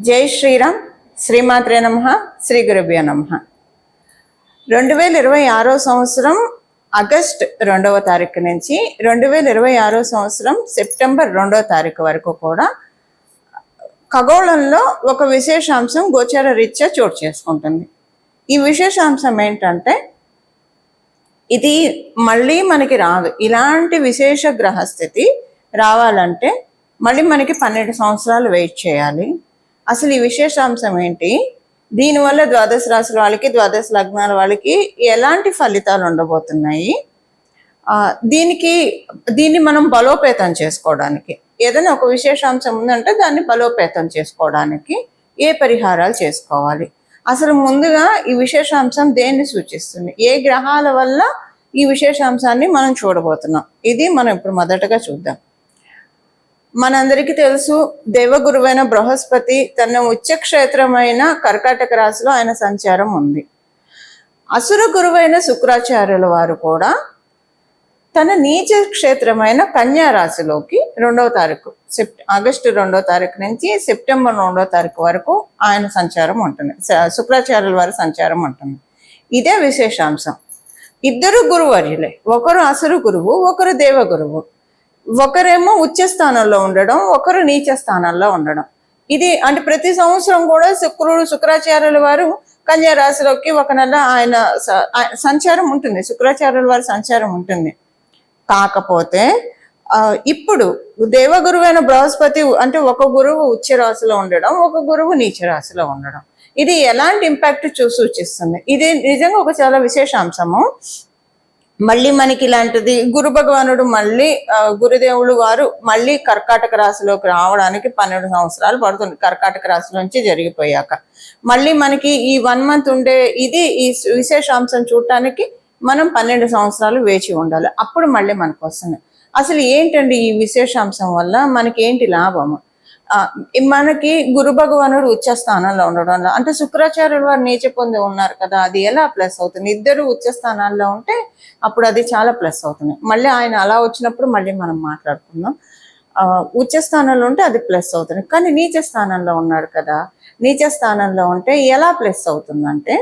జై శ్రీరామ్. శ్రీమాత్రే నమః. శ్రీ గురుభ్యో నమః. 2026 సంవత్సరం ఆగస్ట్ 2వ తారీఖు నుంచి 2026 సంవత్సరం సెప్టెంబర్ 2వ తారీఖు వరకు కూడా ఖగోళంలో ఒక విశేషాంశం గోచర రీత్యా చోటు చేసుకుంటుంది. ఈ విశేషాంశం ఏంటంటే, ఇది మళ్ళీ మనకి రాదు. ఇలాంటి విశేష గ్రహస్థితి రావాలంటే మళ్ళీ మనకి 12 సంవత్సరాలు వెయిట్ చేయాలి. అసలు ఈ విశేషాంశం ఏంటి, దీనివల్ల ద్వాదశ రాశుల వాళ్ళకి, ద్వాదశ లగ్నాల వాళ్ళకి ఎలాంటి ఫలితాలు ఉండబోతున్నాయి, దీన్ని మనం బలోపేతం చేసుకోవడానికి, ఏదైనా ఒక విశేషాంశం ఉందంటే దాన్ని బలోపేతం చేసుకోవడానికి ఏ పరిహారాలు చేసుకోవాలి, అసలు ముందుగా ఈ విశేషాంశం దేన్ని సూచిస్తుంది, ఏ గ్రహాల వల్ల ఈ విశేషాంశాన్ని మనం చూడబోతున్నాం, ఇది మనం ఇప్పుడు మొదటగా చూద్దాం. మనందరికీ తెలుసు, దేవగురువైన బృహస్పతి తన ఉచ్చక్షేత్రమైన కర్కాటక రాశిలో ఆయన సంచారం ఉంది. అసుర గురువైన శుక్రాచార్యుల వారు కూడా తన నీచ క్షేత్రమైన కన్యా రాశిలోకి 2వ తారీఖు ఆగస్టు 2వ తారీఖు నుంచి సెప్టెంబర్ 2వ తారీఖు వరకు ఆయన సంచారం ఉంటుంది, శుక్రాచార్యుల వారి సంచారం ఉంటుంది. ఇదే విశేషాంశం. ఇద్దరు గురువర్యులే, ఒకరు అసురు గురువు, ఒకరు దేవగురువు. ఒకరేమో ఉచ్చ స్థానంలో ఉండడం, ఒకరు నీచ స్థానంలో ఉండడం. ఇది అంటే ప్రతి సంవత్సరం కూడా శుక్రాచార్యుల వారు కన్యా రాశిలోకి ఒక నెల ఆయన సంచారం ఉంటుంది, శుక్రాచార్యుల వారి సంచారం ఉంటుంది. కాకపోతే ఇప్పుడు దేవగురువైన బృహస్పతి అంటే ఒక గురువు ఉచ్చ రాశిలో ఉండడం, ఒక గురువు నీచ రాశిలో ఉండడం, ఇది ఎలాంటి ఇంపాక్ట్ సూచిస్తుంది. ఇది నిజంగా ఒక చాలా విశేషాంశము. మళ్ళీ మనకి ఇలాంటిది గురు భగవానుడు మళ్ళీ గురుదేవులు వారు మళ్ళీ కర్కాటక రాశిలోకి రావడానికి 12 సంవత్సరాలు పడుతుంది. కర్కాటక రాశి నుంచి జరిగిపోయాక మళ్ళీ మనకి ఈ 1 మంత్ ఉండే ఇది ఈ విశేషాంశం చూడటానికి మనం 12 సంవత్సరాలు వేచి ఉండాలి. అప్పుడు మళ్ళీ మనకు వస్తుంది. అసలు ఏంటండి ఈ విశేషాంశం వల్ల మనకి ఏంటి లాభము? మనకి గురు భగవానుడు ఉచ్చ స్థానంలో ఉండడం, అంటే శుక్రాచార్యులు వారు నీచ పొంది ఉన్నారు కదా, అది ఎలా ప్లస్ అవుతుంది? ఇద్దరు ఉచ్చ స్థానాల్లో ఉంటే అప్పుడు అది చాలా ప్లస్ అవుతుంది. మళ్ళీ ఆయన అలా వచ్చినప్పుడు మళ్ళీ మనం మాట్లాడుకుందాం. ఉచ్చ స్థానంలో ఉంటే అది ప్లస్ అవుతుంది, కానీ నీచ స్థానంలో ఉన్నాడు కదా, నీచ స్థానంలో ఉంటే ఎలా ప్లస్ అవుతుందంటే,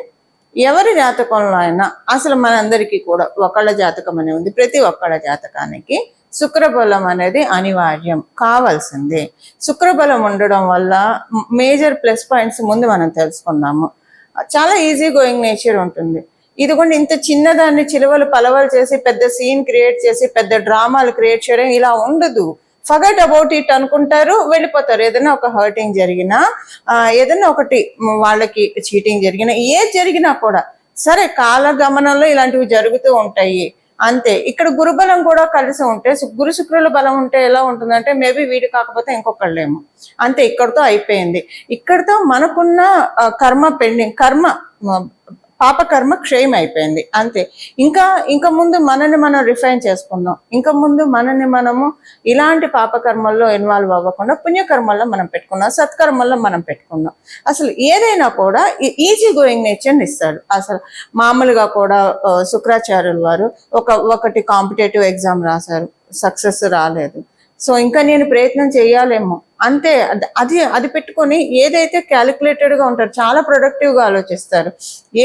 ఎవరి జాతకంలో అయినా అసలు మనందరికీ కూడా ఒకళ్ళ జాతకం అనే ఉంది. ప్రతి ఒక్కళ్ళ జాతకానికి శుక్రబలం అనేది అనివార్యం, కావాల్సిందే. శుక్రబలం ఉండడం వల్ల మేజర్ ప్లస్ పాయింట్స్ ముందు మనం తెలుసుకుందాము. చాలా ఈజీ గోయింగ్ నేచర్ ఉంటుంది. ఇది కూడా ఇంత చిన్నదాన్ని చిలువలు పలవలు చేసి పెద్ద సీన్ క్రియేట్ చేసి పెద్ద డ్రామాలు క్రియేట్ చేయడం ఇలా ఉండదు. ఫర్గెట్ అబౌట్ ఇట్ అనుకుంటారు, వెళ్ళిపోతారు. ఏదైనా ఒక హర్టింగ్ జరిగినా, ఏదైనా ఒకటి వాళ్ళకి చీటింగ్ జరిగినా, ఏది జరిగినా కూడా సరే కాలగమనంలో ఇలాంటివి జరుగుతూ ఉంటాయి అంతే. ఇక్కడ గురుబలం కూడా కలిసి ఉంటే, గురు శుక్రుల బలం ఉంటే ఎలా ఉంటుందంటే, మేబీ వీడు కాకపోతే ఇంకొకళ్ళేమో, అంతే. ఇక్కడతో అయిపోయింది. ఇక్కడతో మనకున్న కర్మ పెండింగ్, పాపకర్మ క్షయం అయిపోయింది, అంతే. ఇంకా ముందు మనల్ని మనం రిఫైన్ చేసుకుందాం. ఇంకా ముందు మనల్ని మనము ఇలాంటి పాపకర్మల్లో ఇన్వాల్వ్ అవ్వకుండా పుణ్యకర్మల్లో మనం పెట్టుకుందాం, సత్కర్మల్లో మనం పెట్టుకుందాం. అసలు ఏదైనా కూడా ఈజీ గోయింగ్ నేచర్ని ఇస్తాడు. అసలు మామూలుగా కూడా శుక్రాచార్యుల వారు ఒకటి కాంపిటేటివ్ ఎగ్జామ్ రాశారు, సక్సెస్ రాలేదు. సో ఇంకా నేను ప్రయత్నం చేయాలేమో, అంతే. అది పెట్టుకొని ఏదైతే క్యాలిక్యులేటెడ్గా ఉంటారు, చాలా ప్రొడక్టివ్గా ఆలోచిస్తారు.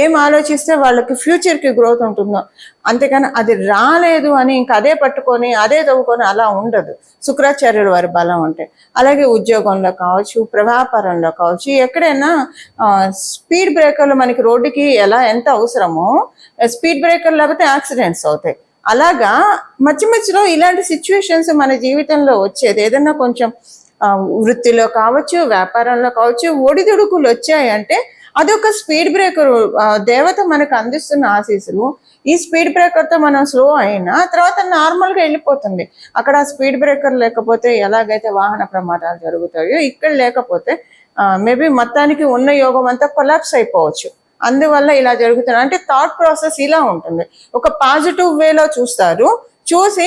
ఏం ఆలోచిస్తే వాళ్ళకి ఫ్యూచర్కి గ్రోత్ ఉంటుందో, అంతేకాని అది రాలేదు అని ఇంకా అదే పట్టుకొని అదే తవ్వుకొని అలా ఉండదు శుక్రాచార్యుల వారి బలం అంటే. అలాగే ఉద్యోగంలో కావచ్చు, వ్యాపారంలో కావచ్చు, ఎక్కడైనా స్పీడ్ బ్రేకర్లు మనకి రోడ్డుకి ఎంత అవసరమో, స్పీడ్ బ్రేకర్ లేకపోతే యాక్సిడెంట్స్ అవుతాయి. అలాగా మధ్యలో ఇలాంటి సిచ్యువేషన్స్ మన జీవితంలో వచ్చేది. ఏదన్నా కొంచెం వృత్తిలో కావచ్చు, వ్యాపారంలో కావచ్చు, ఒడిదుడుకులు వచ్చాయంటే అదొక స్పీడ్ బ్రేకర్. దేవత మనకు అందిస్తున్న ఆశీస్సులు. ఈ స్పీడ్ బ్రేకర్తో మనం స్లో అయినా తర్వాత నార్మల్గా వెళ్ళిపోతుంది. అక్కడ స్పీడ్ బ్రేకర్ లేకపోతే ఎలాగైతే వాహన ప్రమాదాలు జరుగుతాయో, ఇక్కడ లేకపోతే మేబీ మొత్తానికి ఉన్న యోగం అంతా కొలాప్స్ అయిపోవచ్చు. అందువల్ల ఇలా జరుగుతుంది. అంటే థాట్ ప్రాసెస్ ఇలా ఉంటుంది. ఒక పాజిటివ్ వేలో చూస్తారు, చూసి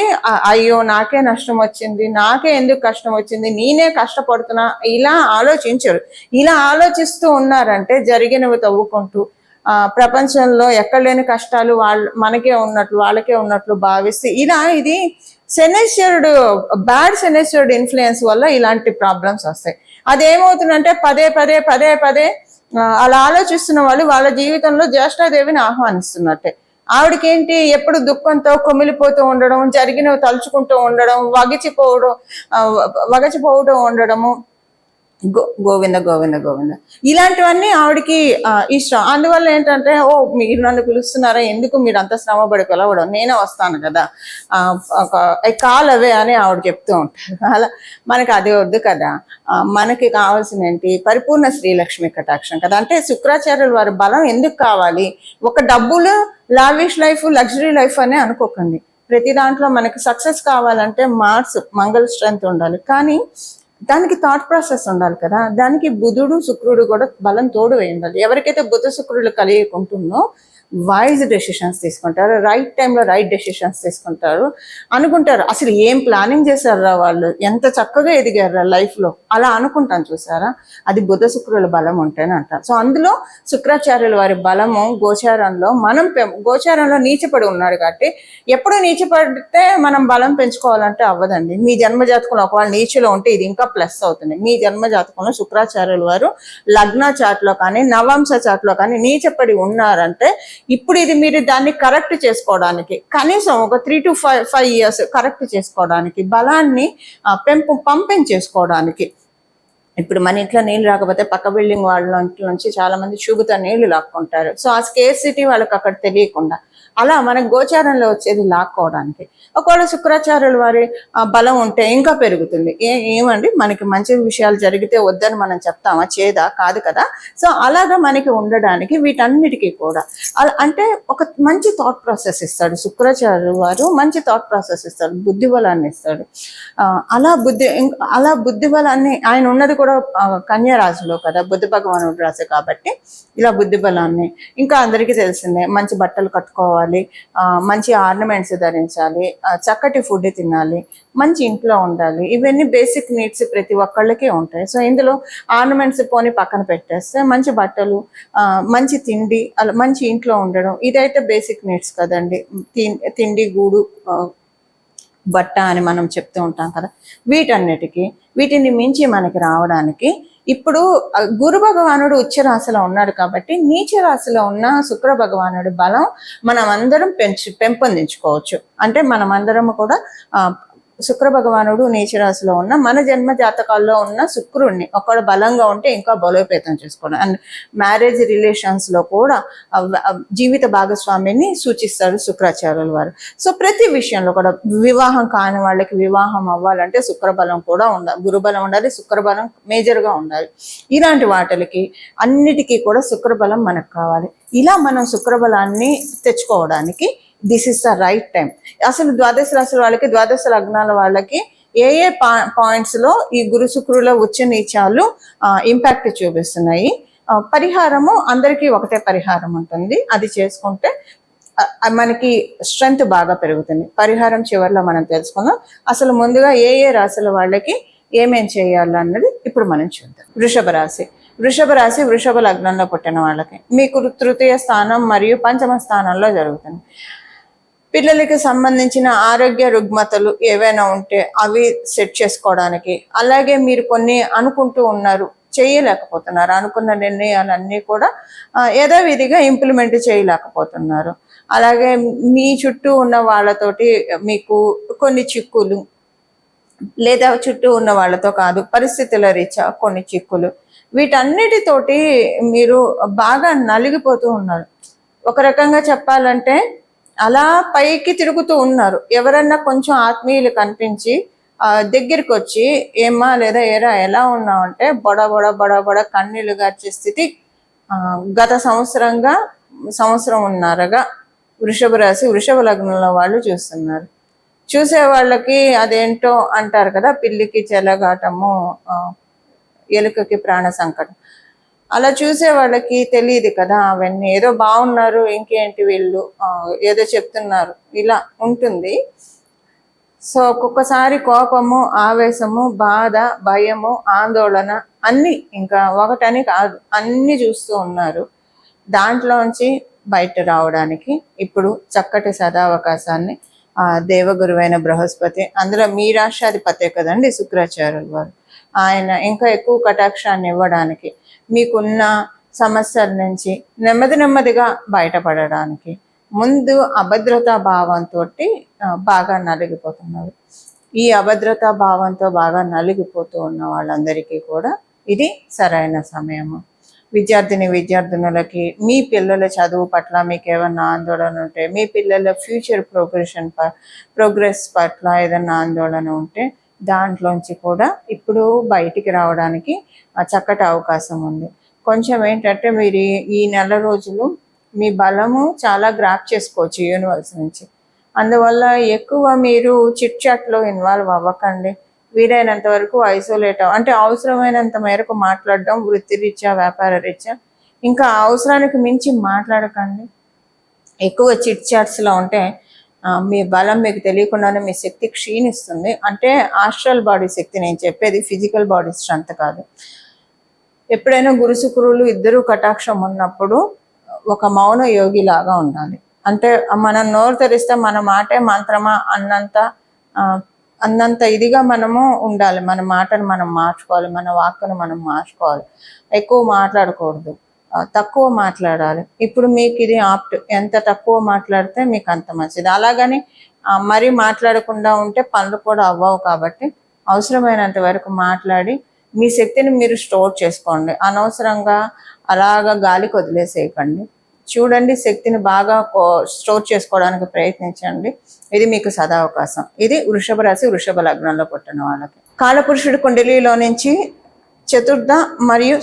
అయ్యో నాకే నష్టం వచ్చింది, నాకే ఎందుకు కష్టం వచ్చింది, నేనే కష్టపడుతున్నా, ఇలా ఆలోచించరు. ఇలా ఆలోచిస్తూ ఉన్నారంటే జరిగినవి తవ్వుకుంటూ ప్రపంచంలో ఎక్కడ లేని కష్టాలు మనకే ఉన్నట్లు వాళ్ళకే ఉన్నట్లు భావిస్తే ఇది శనేశ్వరుడు బ్యాడ్ శనేశ్వరుడు ఇన్ఫ్లుయెన్స్ వల్ల ఇలాంటి ప్రాబ్లమ్స్ వస్తాయి. అదేమవుతుందంటే పదే పదే పదే పదే అలా ఆలోచిస్తున్న వాళ్ళు వాళ్ళ జీవితంలో జ్యేష్ఠాదేవిని ఆహ్వానిస్తున్నట్టే. ఆవిడకేంటి ఎప్పుడు దుఃఖంతో కొమిలిపోతూ ఉండడం, జరిగినవి తలుచుకుంటూ ఉండడం, వగచిపోవడం ఉండడము, గోవింద గోవింద గోవింద ఇలాంటివన్నీ ఆవిడకి ఇష్టం. అందువల్ల ఏంటంటే, ఓ మీరు నన్ను పిలుస్తున్నారా, ఎందుకు మీరు అంత శ్రమపడి పిలవడం, నేనే వస్తాను కదా, కాల్ అవే అని ఆవిడ చెప్తూ ఉంటారు. అలా మనకి అది వద్దు కదా, మనకి కావాల్సిన ఏంటి, పరిపూర్ణ శ్రీలక్ష్మి కటాక్షం కదా. అంటే శుక్రాచార్యుల వారి బలం ఎందుకు కావాలి, ఒక డబ్బులు లావిష్ లైఫ్ లగ్జరీ లైఫ్ అని అనుకోకండి. ప్రతి దాంట్లో మనకి సక్సెస్ కావాలంటే మంగళ స్ట్రెంత్ ఉండాలి, కానీ దానికి థాట్ ప్రాసెస్ ఉండాలి కదా. దానికి బుధుడు శుక్రుడు కూడా బలం తోడు వేయాలి. ఎవరికైతే బుధ శుక్రుడు కలిగి ఉంటుందో వైజ్ డెసిషన్స్ తీసుకుంటారు, రైట్ టైంలో రైట్ డెసిషన్స్ తీసుకుంటారు. అనుకుంటారు అసలు ఏం ప్లానింగ్ చేశారా వాళ్ళు, ఎంత చక్కగా ఎదిగారా లైఫ్లో, అలా అనుకుంటాను చూసారా. అది బుధ శుక్రుల బలం ఉంటేనే అంటారు. సో అందులో శుక్రాచార్యుల వారి బలము గోచారంలో, గోచారంలో నీచపడి ఉన్నాడు కాబట్టి, ఎప్పుడు నీచపడితే మనం బలం పెంచుకోవాలంటే అవ్వదండి. మీ జన్మజాతకంలో ఒకవేళ నీచలో ఉంటే ఇది ఇంకా ప్లస్ అవుతుంది. మీ జన్మజాతకంలో శుక్రాచార్యుల వారు లగ్న చాట్లో కానీ నవాంశ చాట్లో కానీ నీచపడి ఉన్నారంటే, ఇప్పుడు ఇది మీరు దాన్ని కరెక్ట్ చేసుకోవడానికి కనీసం ఒక 3 to 5 years కరెక్ట్ చేసుకోవడానికి, బలాన్ని పంపించేసుకోవడానికి. ఇప్పుడు మన ఇంట్లో నీళ్ళు రాకపోతే పక్క బిల్డింగ్ వాళ్ళ నుంచి చాలా మంది చూగుతా నీళ్లు లాక్కుంటారు. సో ఆ స్కేర్సిటీ వాళ్ళకి అక్కడ తెలియకుండా, అలా మనకు గోచారంలో వచ్చేది లాక్కోవడానికి. ఒకవేళ శుక్రాచార్యుల వారి బలం ఉంటే ఇంకా పెరుగుతుంది. ఏమండి మనకి మంచి విషయాలు జరిగితే వద్దని మనం చెప్తామా, చేదా కాదు కదా. సో అలాగా మనకి ఉండడానికి వీటన్నిటికీ కూడా అంటే ఒక మంచి థాట్ ప్రాసెస్ ఇస్తాడు శుక్రాచార్యుల వారు, మంచి థాట్ ప్రాసెస్ ఇస్తాడు, బుద్ధి బలాన్ని ఇస్తాడు. అలా బుద్ధి బలాన్ని, ఆయన ఉన్నది కూడా కన్యా రాశిలో కదా, బుద్ధ భగవానుడు రాశి కాబట్టి ఇలా బుద్ధి బలాన్ని, ఇంకా అందరికీ తెలిసిందే మంచి బట్టలు కట్టుకోవాలి, మంచి ఆర్నమెంట్స్ ధరించాలి, చక్కటి ఫుడ్ తినాలి, మంచి ఇంట్లో ఉండాలి. ఇవన్నీ బేసిక్ నీడ్స్ ప్రతి ఒక్కళ్ళకి ఉంటాయి. సో ఇందులో ఆర్నమెంట్స్ పోని పక్కన పెట్టేస్తే మంచి బట్టలు, మంచి తిండి, అలా మంచి ఇంట్లో ఉండడం, ఇదైతే బేసిక్ నీడ్స్ కదండి. తిండి, గూడు, బట్ట అని మనం చెప్తూ ఉంటాం కదా. వీటిని మించి మనకి రావడానికి ఇప్పుడు గురు భగవానుడు ఉచ్చ రాశిలో ఉన్నాడు కాబట్టి, నీచ రాశిలో ఉన్న శుక్ర భగవానుడి బలం మనం అందరం పెంపొందించుకోవచ్చు. అంటే మనమందరం కూడా శుక్ర భగవానుడు నీచరాశిలో ఉన్న మన జన్మ జాతకాల్లో ఉన్న శుక్రుడిని ఒకడు బలంగా ఉంటే ఇంకా బలోపేతం చేసుకోవడం. అండ్ మ్యారేజ్ రిలేషన్స్ లో కూడా జీవిత భాగస్వామిని సూచిస్తారు శుక్రాచార్యుల వారు. సో ప్రతి విషయంలో కూడా వివాహం కాని వాళ్ళకి వివాహం అవ్వాలంటే శుక్రబలం కూడా ఉండాలి, గురుబలం ఉండాలి, శుక్రబలం మేజర్ గా ఉండాలి. ఇలాంటి వాటికి అన్నిటికీ కూడా శుక్రబలం మనకు కావాలి. ఇలా మనం శుక్రబలాన్ని తెచ్చుకోవడానికి this is the right time. అసలు ద్వాదశ రాశుల వాళ్ళకి, ద్వాదశ లగ్నాల వాళ్ళకి ఏ పాయింట్స్ లో ఈ గురు శుక్రుల ఉచ్చ నీచాలు ఇంపాక్ట్ చూపిస్తున్నాయి. పరిహారము అందరికీ ఒకటే పరిహారం ఉంటుంది, అది చేసుకుంటే మనకి స్ట్రెంగ్త్ బాగా పెరుగుతుంది. పరిహారం చివరిలో మనం తెలుసుకుందాం. అసలు ముందుగా ఏ రాశుల వాళ్ళకి ఏమేం చేయాలన్నది ఇప్పుడు మనం చూద్దాం. వృషభ రాశి, వృషభ లగ్నంలో పుట్టిన వాళ్ళకి మీకు తృతీయ స్థానం మరియు పంచమ స్థానంలో జరుగుతుంది. పిల్లలకి సంబంధించిన ఆరోగ్య రుగ్మతలు ఏవైనా ఉంటే అవి సెట్ చేసుకోవడానికి, అలాగే మీరు కొన్ని అనుకుంటూ ఉన్నారు చేయలేకపోతున్నారు, అనుకున్న నిర్ణయాలన్నీ కూడా యథావిధిగా ఇంప్లిమెంట్ చేయలేకపోతున్నారు. అలాగే మీ చుట్టూ ఉన్న వాళ్ళతోటి మీకు కొన్ని చిక్కులు, లేదా చుట్టూ ఉన్న వాళ్ళతో కాదు పరిస్థితుల రీత్యా కొన్ని చిక్కులు, వీటన్నిటితోటి మీరు బాగా నలిగిపోతూ ఉన్నారు. ఒక రకంగా చెప్పాలంటే అలా పైకి తిరుగుతూ ఉన్నారు. ఎవరన్నా కొంచెం ఆత్మీయులు కనిపించి దగ్గరికి వచ్చి ఏమ్మా లేదా ఏరా ఎలా ఉన్నావు అంటే బొడ కన్నీళ్లు గార్చే స్థితి గత సంవత్సరం ఉన్నారుగా వృషభ రాశి, వృషభ లగ్నంలో వాళ్ళు చూస్తున్నారు. చూసే వాళ్ళకి అదేంటో అంటారు కదా, పిల్లికి చెలగాటము ఎలుకకి ప్రాణ సంకటం. అలా చూసే వాళ్ళకి తెలియదు కదా అవన్నీ. ఏదో బాగున్నారు, ఇంకేంటి వీళ్ళు ఏదో చెప్తున్నారు, ఇలా ఉంటుంది. సో ఒక్కొక్కసారి కోపము, ఆవేశము, బాధ, భయము, ఆందోళన అన్నీ, ఇంకా ఒకటని కాదు అన్నీ చూస్తూ ఉన్నారు. దాంట్లోంచి బయట రావడానికి ఇప్పుడు చక్కటి సదావకాశాన్ని దేవగురువైన బృహస్పతి, అందులో మీ రాష్ట్రాధిపతే కదండి శుక్రాచార్యుల వారు, ఆయన ఇంకా ఎక్కువ కటాక్షాన్ని ఇవ్వడానికి, మీకున్న సమస్యల నుంచి నెమ్మదిగా బయటపడడానికి, ముందు అభద్రతా భావంతో బాగా నలిగిపోతున్నారు. ఈ అభద్రతా భావంతో బాగా నలిగిపోతూ ఉన్న వాళ్ళందరికీ కూడా ఇది సరైన సమయము. విద్యార్థినులకి మీ పిల్లల చదువు పట్ల మీకు ఏమన్నా ఆందోళన ఉంటే, మీ పిల్లల ఫ్యూచర్ ప్రోగ్రెస్ పట్ల ఏదన్నా ఆందోళన ఉంటే దాంట్లోంచి కూడా ఇప్పుడు బయటికి రావడానికి చక్కటి అవకాశం ఉంది. కొంచెం ఏంటంటే మీరు ఈ నెల రోజులు మీ బలము చాలా గ్రాప్ చేసుకోవచ్చు యూనివర్స్ నుంచి. అందువల్ల ఎక్కువ మీరు చిట్ చాట్లో ఇన్వాల్వ్ అవ్వకండి. వీలైనంత వరకు ఐసోలేట్ అంటే అవసరమైనంత మేరకు మాట్లాడడం, వృత్తిరీత్యా వ్యాపార రీత్యా. ఇంకా అవసరానికి మించి మాట్లాడకండి. ఎక్కువ చిట్ చాట్స్లో ఉంటే మీ బలం మీకు తెలియకుండానే మీ శక్తి క్షీణిస్తుంది. అంటే ఆస్ట్రల్ బాడీ శక్తి, నేను చెప్పేది ఫిజికల్ బాడీ స్ట్రెంత్ కాదు. ఎప్పుడైనా గురు శుక్రులు ఇద్దరు కటాక్షం ఉన్నప్పుడు ఒక మౌన యోగి లాగా ఉండాలి. అంటే మనం నోరు తెరిస్తే మన మాటే మంత్రమా అన్నంత ఇదిగా మనము ఉండాలి. మన మాటను మనం మార్చుకోవాలి, మన వాక్కును మనం మార్చుకోవాలి. ఎక్కువ మాట్లాడకూడదు, తక్కువ మాట్లాడాలి. ఇప్పుడు మీకు ఇది ఆప్ట్, ఎంత తక్కువ మాట్లాడితే మీకు అంత మంచిది. అలాగని మరీ మాట్లాడకుండా ఉంటే పనులు కూడా అవ్వవు. కాబట్టి అవసరమైనంత వరకు మాట్లాడి మీ శక్తిని మీరు స్టోర్ చేసుకోండి. అనవసరంగా అలాగా గాలికి వదిలేసేయకండి. చూడండి, శక్తిని బాగా స్టోర్ చేసుకోవడానికి ప్రయత్నించండి. ఇది మీకు సదావకాశం. ఇది వృషభ రాశి, వృషభ లగ్నంలో పుట్టిన వాళ్ళకి. కాలపురుషుడి కుండలిలో నుంచి చతుర్థ మరియు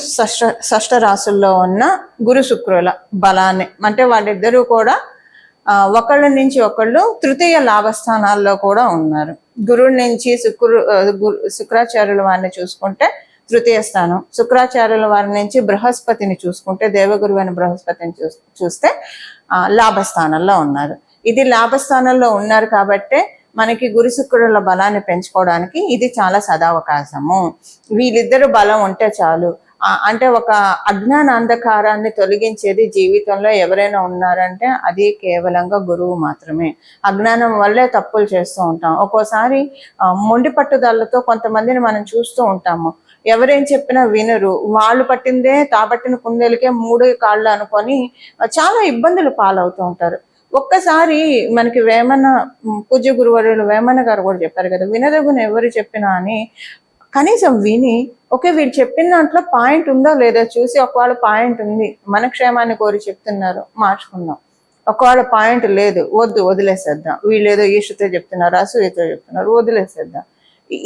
షష్ఠ రాశుల్లో ఉన్న గురు శుక్రుల బలాన్ని, అంటే వాళ్ళిద్దరూ కూడా ఒకళ్ళ నుంచి ఒకళ్ళు తృతీయ లాభస్థానాల్లో కూడా ఉన్నారు. గురువు నుంచి శుక్రాచార్యుల వారిని చూసుకుంటే తృతీయ స్థానం, శుక్రాచార్యుల వారి నుంచి బృహస్పతిని చూసుకుంటే, దేవగురువు అయిన బృహస్పతిని చూస్తే లాభస్థానంలో ఉన్నారు. ఇది లాభస్థానంలో ఉన్నారు కాబట్టే మనకి గురు శుక్రుల బలాన్ని పెంచుకోవడానికి ఇది చాలా సదావకాశము. వీళ్ళిద్దరు బలం ఉంటే చాలు. అంటే ఒక అజ్ఞాన అంధకారాన్ని తొలగించేది జీవితంలో ఎవరైనా ఉన్నారంటే అది కేవలంగా గురువు మాత్రమే. అజ్ఞానం వల్లే తప్పులు చేస్తూ ఉంటాం. ఒక్కోసారి మొండి పట్టుదలతో కొంతమందిని మనం చూస్తూ ఉంటాము. ఎవరేం చెప్పినా వినరు. వాళ్ళు పట్టిందే తాపట్టిన కుందేలకే మూడు కాళ్ళు అనుకొని చాలా ఇబ్బందులు పాలవుతూ ఉంటారు. ఒక్కసారి మనకి పూజ్య గురువర్యులు వేమన గారు కూడా చెప్పారు కదా, వినదగున ఎవరు చెప్పినా అని. కనీసం విని ఓకే వీళ్ళు చెప్పిన దాంట్లో పాయింట్ ఉందో లేదో చూసి, ఒకవేళ పాయింట్ ఉంది, మన క్షేమాన్ని కోరి చెప్తున్నారు, మార్చుకుందాం. ఒకవేళ పాయింట్ లేదు, వదిలేసేద్దాం. వీళ్ళు ఏదో ఈషతో చెప్తున్నారు, అసూయతో చెప్తున్నారు, వదిలేసేద్దాం.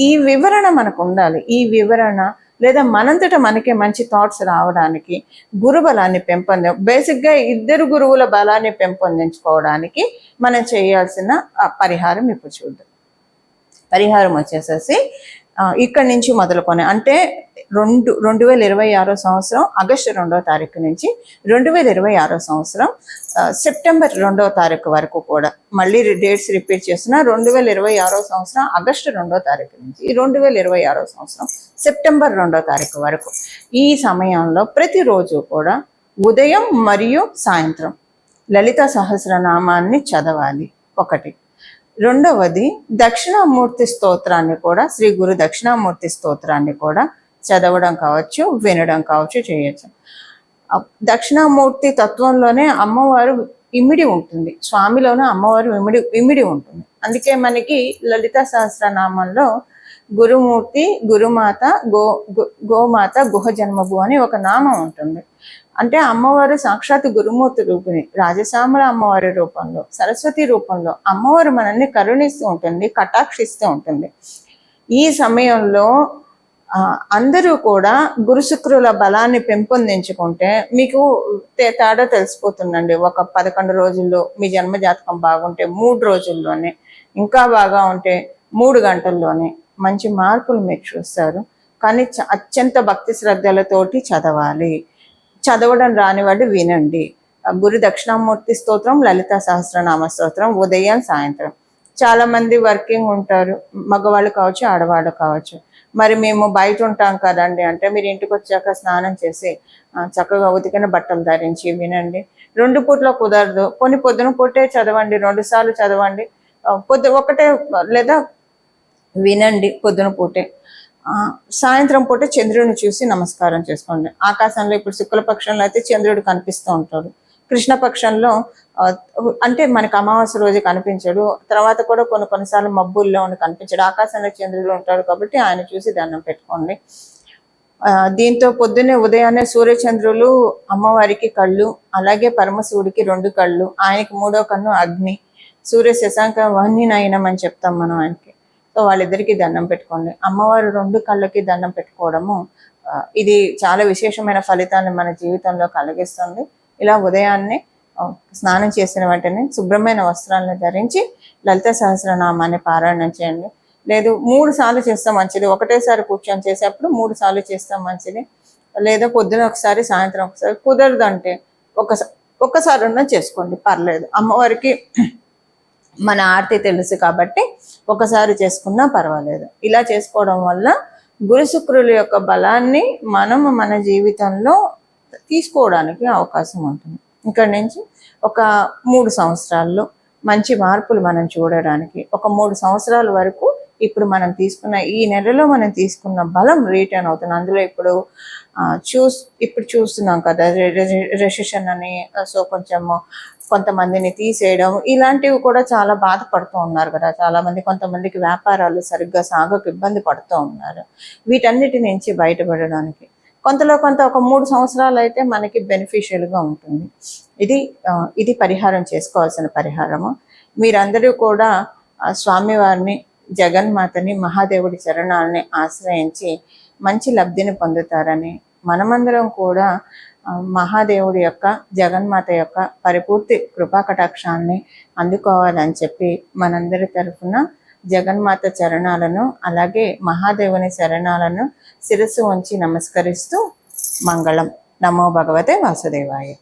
ఈ వివరణ మనకు ఉండాలి. ఈ వివరణ లేదా మనంతట మనకే మంచి థాట్స్ రావడానికి గురు బలాన్ని బేసిక్గా ఇద్దరు గురువుల బలాన్ని పెంపొందించుకోవడానికి మనం చేయాల్సిన పరిహారం ఇప్పుడు చూద్దాం. పరిహారం వచ్చేసేసి ఇక్కడి నుంచి మొదలుకొని, అంటే 2026 సంవత్సరం ఆగస్టు 2వ తారీఖు నుంచి 2026 సంవత్సరం సెప్టెంబర్ 2వ తారీఖు వరకు కూడా, మళ్ళీ డేట్స్ రిపీట్ చేస్తున్నా, 2026 సంవత్సరం ఆగస్టు 2వ తారీఖు నుంచి 2026 సంవత్సరం సెప్టెంబర్ 2వ తారీఖు వరకు ఈ సమయంలో ప్రతిరోజు కూడా ఉదయం మరియు సాయంత్రం లలిత సహస్రనామాన్ని చదవాలి. ఒకటి. రెండవది, దక్షిణామూర్తి స్తోత్రాన్ని కూడా, శ్రీ గురు దక్షిణామూర్తి స్తోత్రాన్ని కూడా చదవడం కావచ్చు, వినడం కావచ్చు, చేయొచ్చు. దక్షిణామూర్తి తత్వంలోనే అమ్మవారు ఇమిడి ఉంటుంది, స్వామిలోనే అమ్మవారు ఇమిడి ఉంటుంది. అందుకే మనకి లలిత సహస్రనామంలో గురుమూర్తి, గురుమాత, గోమాత, గుహ జన్మభు అని ఒక నామం ఉంటుంది. అంటే అమ్మవారు సాక్షాత్ గురుమూర్తి రూపిణి, రాజశ్యామల అమ్మవారి రూపంలో, సరస్వతి రూపంలో అమ్మవారు మనల్ని కరుణిస్తూ ఉంటుంది, కటాక్షిస్తూ ఉంటుంది. ఈ సమయంలో అందరూ కూడా గురు శుక్రుల బలాన్ని పెంపొందించుకుంటే మీకు తేడా తెలిసిపోతుందండి. ఒక 11 రోజుల్లో మీ జన్మజాతకం బాగుంటే 3 రోజుల్లోనే, ఇంకా బాగా ఉంటే 3 గంటల్లోనే మంచి మార్పులు మీరు చూస్తారు. కానీ అత్యంత భక్తి శ్రద్ధలతోటి చదవాలి. చదవడం రాని వాళ్ళు వినండి. గురు దక్షిణామూర్తి స్తోత్రం, లలిత సహస్రనామ స్తోత్రం ఉదయం సాయంత్రం. చాలా మంది వర్కింగ్ ఉంటారు, మగవాళ్ళు కావచ్చు, ఆడవాళ్ళు కావచ్చు. మరి మేము బయట ఉంటాం కదండి అంటే, మీరు ఇంటికి వచ్చాక స్నానం చేసి చక్కగా ఉతికిన బట్టలు ధరించి వినండి. 2 పూట్ల కుదరదు, పొద్దున పూటే చదవండి, 2 సార్లు చదవండి. ఒకటే లేదా వినండి పొద్దున పూటే. సాయంత్రం పూట చంద్రుడిని చూసి నమస్కారం చేసుకోండి. ఆకాశంలో ఇప్పుడు శుక్లపక్షంలో అయితే చంద్రుడు కనిపిస్తూ ఉంటాడు. కృష్ణపక్షంలో అంటే మనకు అమావాస్య రోజు కనిపించడు, తర్వాత కూడా కొన్నిసార్లు మబ్బుల్లో ఉండి కనిపించడు. ఆకాశంలో చంద్రుడు ఉంటాడు కాబట్టి ఆయన చూసి దండం పెట్టుకోండి. దీంతో పొద్దున్నే ఉదయాన్నే సూర్యచంద్రులు అమ్మవారికి కళ్ళు, అలాగే పరమశివుడికి 2 కళ్ళు, ఆయనకి 3వ కన్ను అగ్ని, సూర్య శశాంక వహ్ని నయనం అని చెప్తాం మనం ఆయనకి. సో వాళ్ళిద్దరికీ దండం పెట్టుకోండి. అమ్మవారు 2 కళ్ళకి దండం పెట్టుకోవడము ఇది చాలా విశేషమైన ఫలితాన్ని మన జీవితంలో కలిగిస్తుంది. ఇలా ఉదయాన్నే స్నానం చేసిన వెంటనే శుభ్రమైన వస్త్రాలను ధరించి లలిత సహస్రనామాన్ని పారాయణం చేయండి. లేదు 3 సార్లు చేస్తే మంచిది. ఒకటేసారి కూర్చొని చేసేప్పుడు 3 సార్లు చేస్తే మంచిది. లేదా పొద్దున ఒకసారి, సాయంత్రం ఒకసారి. కుదరదంటే ఒక్కసారి ఉన్న చేసుకోండి, పర్లేదు. అమ్మవారికి మన ఆర్తి తెలుసు కాబట్టి ఒకసారి చేసుకున్నా పర్వాలేదు. ఇలా చేసుకోవడం వల్ల గురు శుక్రుల యొక్క బలాన్ని మనము మన జీవితంలో తీసుకోవడానికి అవకాశం ఉంటుంది. ఇక్కడ నుంచి ఒక 3 సంవత్సరాల్లో మంచి మార్పులు మనం చూడడానికి, ఒక 3 సంవత్సరాల వరకు ఇప్పుడు మనం తీసుకున్న ఈ నెలలో మనం తీసుకున్న బలం రిటర్న్ అవుతుంది. అందులో ఇప్పుడు చూస్తున్నాం కదా రెసిషన్ అని. సో కొంతమందిని తీసేయడం ఇలాంటివి కూడా చాలా బాధపడుతూ ఉన్నారు కదా చాలా మంది. కొంతమందికి వ్యాపారాలు సరిగ్గా సాగక ఇబ్బంది పడుతూ ఉన్నారు. వీటన్నిటి నుంచి బయటపడడానికి కొంత ఒక 3 సంవత్సరాలు అయితే మనకి బెనిఫిషియల్గా ఉంటుంది. ఇది పరిహారం చేసుకోవాల్సిన పరిహారము. మీరందరూ కూడా స్వామివారిని, జగన్మాతని, మహాదేవుడి చరణాలని ఆశ్రయించి మంచి లబ్ధిని పొందుతారని, మనమందరం కూడా మహాదేవుడి యొక్క, జగన్మాత యొక్క పరిపూర్తి కృపాకటాక్షాన్ని అందుకోవాలని చెప్పి మనందరి తరఫున జగన్మాత చరణాలను, అలాగే మహాదేవుని చరణాలను శిరస్సు ఉంచి నమస్కరిస్తూ మంగళం. నమో భగవతే వాసుదేవాయ.